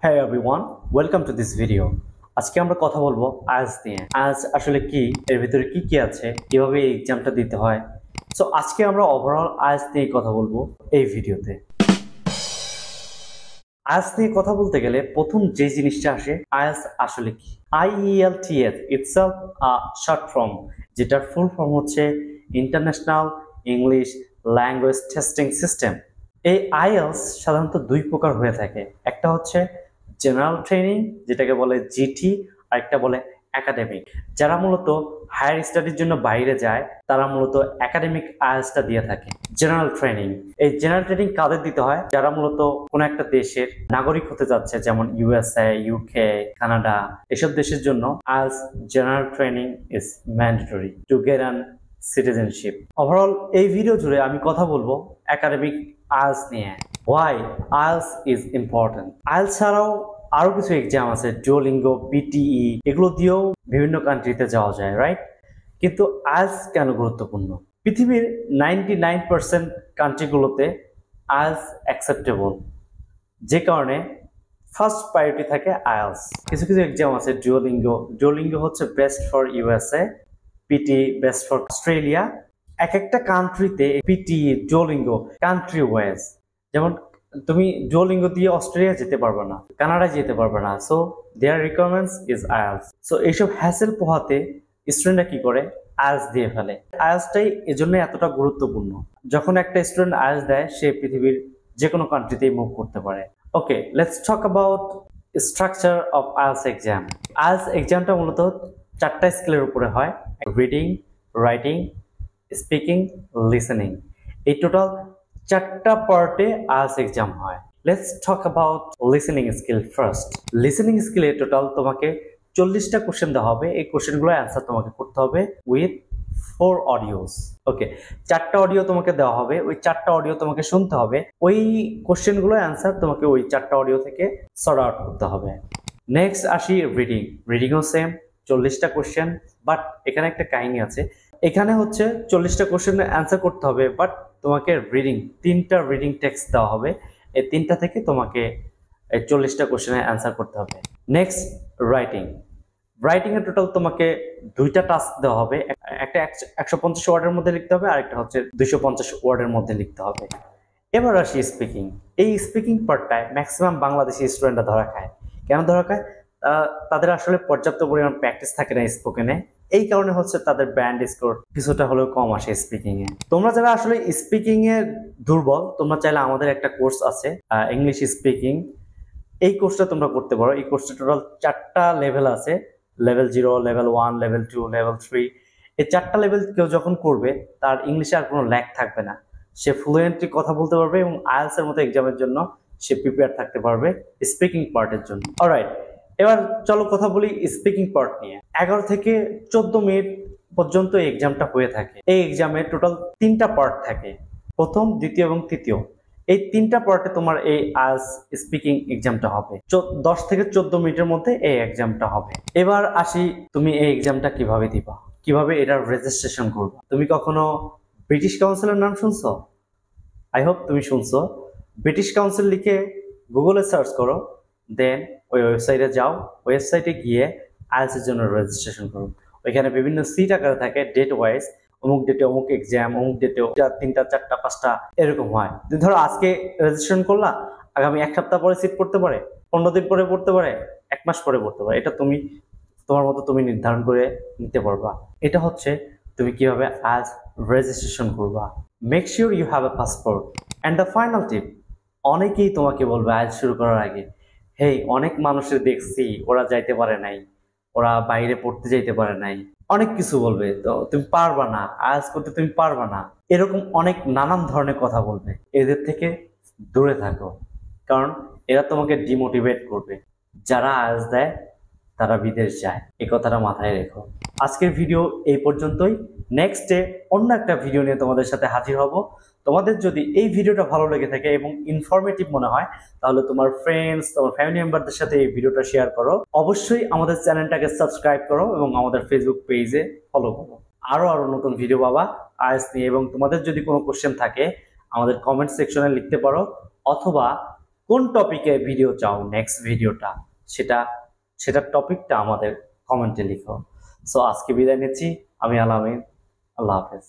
Hey everyone, welcome to this video. আজকে আমরা কথা বলবো আইএলটিএস নিয়ে। আইএলটিএস আসলে কি, এর ভিতরে কি কি আছে, কিভাবে এই এক্সামটা দিতে হয়। সো আজকে আমরা ওভারঅল আইএলটিএস নিয়ে কথা বলবো এই ভিডিওতে। আইএলটিএস নিয়ে কথা বলতে গেলে প্রথম যে জিনিসটা আসে, আইএলটিএস আসলে কি। IELTS ইটসেলফ আ শর্ট ফর্ম, যেটার ফুল ফর্ম হচ্ছে international English language testing system. এই আইএলটিএস সাধারণত দুই প্রকার হয়ে থাকে, একটা হচ্ছে জেনারেল ট্রেনিং যেটাকে বলে জিটি, আর একটা বলে একাডেমিক। যারা মূলত হায়ার স্টাডির জন্য বাইরে যায় তারা মূলত একাডেমিক আইএলটিএসটা দিয়ে থাকে। জেনারেল ট্রেনিং, এই জেনারেল ট্রেনিং কাদের দিতে হয়? যারা মূলত কোনো একটা দেশের নাগরিক হতে যাচ্ছে, যেমন ইউএসএ, ইউকে, কানাডা, এসব দেশের জন্য IELTS general training is mandatory to get an citizenship. Overall এই ভিডিও জুড়ে আমি কথা বলবো একাডেমিক আইএলটিএস নিয়ে। Why IELTS is important? IELTS ছাড়াও আরো কিছু এক্সাম আছে, ডুওলিঙ্গো, পিটিই, এগুলো দিয়েও বিভিন্ন কান্ট্রিতে যাওয়া যায়, রাইট? কিন্তু IELTS কেন গুরুত্বপূর্ণ? পৃথিবীর 99% কান্ট্রিগুলোতে IELTS অ্যাকসেপ্টেবল, যে কারণে ফার্স্ট প্রায়োরিটি থাকে IELTS। কিছু কিছু এক্সাম আছে, ডুওলিঙ্গো হচ্ছে best for USA, PT best for Australia. এক একটা কান্ট্রিতে পিটি, ডুওলিঙ্গো কান্ট্রি ওয়াইজ, যেমন তুমি ডুওলিঙ্গো দিয়ে অস্ট্রেলিয়া যেতে পারবে না, কানাডায় যেতে পারবে না। So there requirements is IELTS. So এইসব হ্যাসেল পোহাতে স্টুডেন্টরা কি করে, আইএলটিএস দিয়ে ফেলে। আইএলটিএসটাই এজন্য এতটা গুরুত্বপূর্ণ। যখন একটা স্টুডেন্ট আইএলটিএস দেয়, সে পৃথিবীর যে কোনো কান্ট্রিতেই মুভ করতে পারে। Okay, let's talk about structure of IELTS exam. IELTS এক্সামটা মূলত 4টা স্কিলের উপরে হয়: রিডিং, রাইটিং, স্পিকিং, লিসেনিং। এই টোটাল 4টা পার্টে আইএলটিএস এক্সাম হয়। Let's talk about listening skill first. Listening স্কিলে টোটাল তোমাকে 40টা কোশ্চেন দেওয়া হবে। এই কোশ্চেনগুলো অ্যান্সার তোমাকে করতে হবে উইথ 4 অডিওস। ওকে, 4টা অডিও তোমাকে দেওয়া হবে, ওই 4টা অডিও তোমাকে শুনতে হবে। ওই কোশ্চেনগুলো অ্যান্সার তোমাকে ওই 4টা অডিও থেকে সর্ট আউট করতে হবে। নেক্সট আসি রিডিং। রিডিংও সেম, 40টা কোশ্চেন, বাট এখানে একটা কাহিনী আছে। এখানে হচ্ছে 40টা কোশ্চেনের অ্যান্সার করতে হবে, বাট তোমাকে রিডিং 3টা রিডিং টেক্সট দেওয়া হবে। এই 3টা থেকে তোমাকে এই 40টা কোশ্চেনের অ্যান্সার করতে হবে। Next writing. রাইটিং এর টোটাল তোমাকে 2টা টাস্ক দেওয়া হবে, একটা 150 ওয়ার্ডের মধ্যে লিখতে হবে, আরেকটা হচ্ছে 250 ওয়ার্ডের মধ্যে লিখতে হবে। এবার আসি স্পিকিং। এই স্পিকিং পার্টটায় ম্যাক্সিমাম বাংলাদেশি স্টুডেন্টরা ধরা খায়। কেন ধরা খায়? তাদের আসলে পর্যাপ্ত পরিমাণ প্র্যাকটিস থাকে না স্পোকেনে। এই কারণে হচ্ছে তাদের ব্যান্ড স্কোর কিছুটা হলেও কম আসে স্পিকিং এ। তোমরা যারা আসলে স্পিকিং এ দুর্বল, তোমরা চাইলে আমাদের একটা কোর্স আছে ইংলিশ স্পিকিং, এই কোর্সটা তোমরা করতে পারো। এই কোর্সটা টোটাল 4টা লেভেল আছে, লেভেল 0, লেভেল 1, লেভেল 2, লেভেল 3। এই 4টা লেভেল কেউ যখন করবে, তার ইংলিশে আর কোনো ল্যাক থাকবে না। সে ফ্লুয়েন্টলি কথা বলতে পারবে এবং আইএলটিএস এর মতো এক্সামের জন্য সে প্রিপেয়ার থাকতে পারবে স্পিকিং পার্টের জন্য। অলরাইট, এবার চলো কথা বলি স্পিকিং পার্ট নিয়ে। 11 থেকে 14 মিনিট পর্যন্ত এই এক্সামটা হয়ে থাকে। এই এক্সামে টোটাল 3টা পার্ট থাকে, প্রথম, দ্বিতীয় এবং তৃতীয়। এই 3টা পার্টে তোমার এই আইএলটিএস স্পিকিং এক্সামটা হবে। 10 থেকে 14 মিনিটের মধ্যে এই এক্সামটা হবে। এবার আসি, তুমি এই এক্সামটা কিভাবে দিবা, কিভাবে এটার রেজিস্ট্রেশন করবা। তুমি কখনো ব্রিটিশ কাউন্সিলের নাম শুনছো? আই হোপ তুমি শুনছো। ব্রিটিশ কাউন্সিল লিখে গুগলে সার্চ করো, দেন ওই ওয়েবসাইটে যাও। ওয়েবসাইটে গিয়ে আইএলটিএস এর জন্য রেজিস্ট্রেশন করো। ওইখানে বিভিন্ন সিট আকারে থাকে, ডেট ওয়াইজ, অমুক ডেটে অমুক এক্সাম, অমুক ডেটে 3টা 4টা 5টা এরকম হয়। তুমি ধরো আজকে রেজিস্ট্রেশন করলা, আগামী 1 সপ্তাহ পরে সিট পড়তে পারে, 15 দিন পরে পড়তে পারে, 1 মাস পরে পড়তে পারে। এটা তুমি তোমার মতো তুমি নির্ধারণ করে নিতে পারবা। এটা হচ্ছে তুমি কিভাবে আইএলটিএস রেজিস্ট্রেশন করবা। Make sure you have a passport. And the final tip, অনেকেই তোমাকে বলবে আইএলটিএস শুরু করার আগে, হেই, অনেক মানুষের দেখছি ওরা যাইতে পারে নাই, ওরা বাইরে পড়তে যাইতে পারে নাই, অনেক কিছু বলবে, তো তুমি পারবা না, আইএলটিএস করতে তুমি পারবা না, এরকম অনেক নানান ধরনের কথা বলবে। এদের থেকে দূরে থাকো, কারণ এরা তোমাকে ডিমোটিভেট করবে। যারা আইএলটিএস দেয় তারা বিদেশ যায়, এই কথাটা মাথায় রেখো। আজকের ভিডিও এই পর্যন্তই। নেক্সট ডে অন্য একটা ভিডিও নিয়ে তোমাদের সাথে হাজির হব। তোমাদের যদি এই ভিডিওটা ভালো লেগে থাকে এবং ইনফরমেটিভ মনে হয়, তাহলে তোমার ফ্রেন্ডস, তোমার ফ্যামিলি মেম্বারদের সাথে এই ভিডিওটা শেয়ার করো। অবশ্যই আমাদের চ্যানেলটাকে সাবস্ক্রাইব করো এবং আমাদের ফেসবুক পেজে ফলো করো। আরো নতুন ভিডিও পাবা আইএলটিএস নিয়ে। এবং তোমাদের যদি কোনো কোশ্চেন থাকে আমাদের কমেন্ট সেকশনে লিখতে পারো, অথবা কোন টপিকে ভিডিও চাও, নেক্সট ভিডিওটা, সেটা সেটার টপিকটা আমাদের কমেন্টে লিখো। সো আজকে বিদায় নিচ্ছি, আমি আলামিন। আল্লাহ হাফেজ।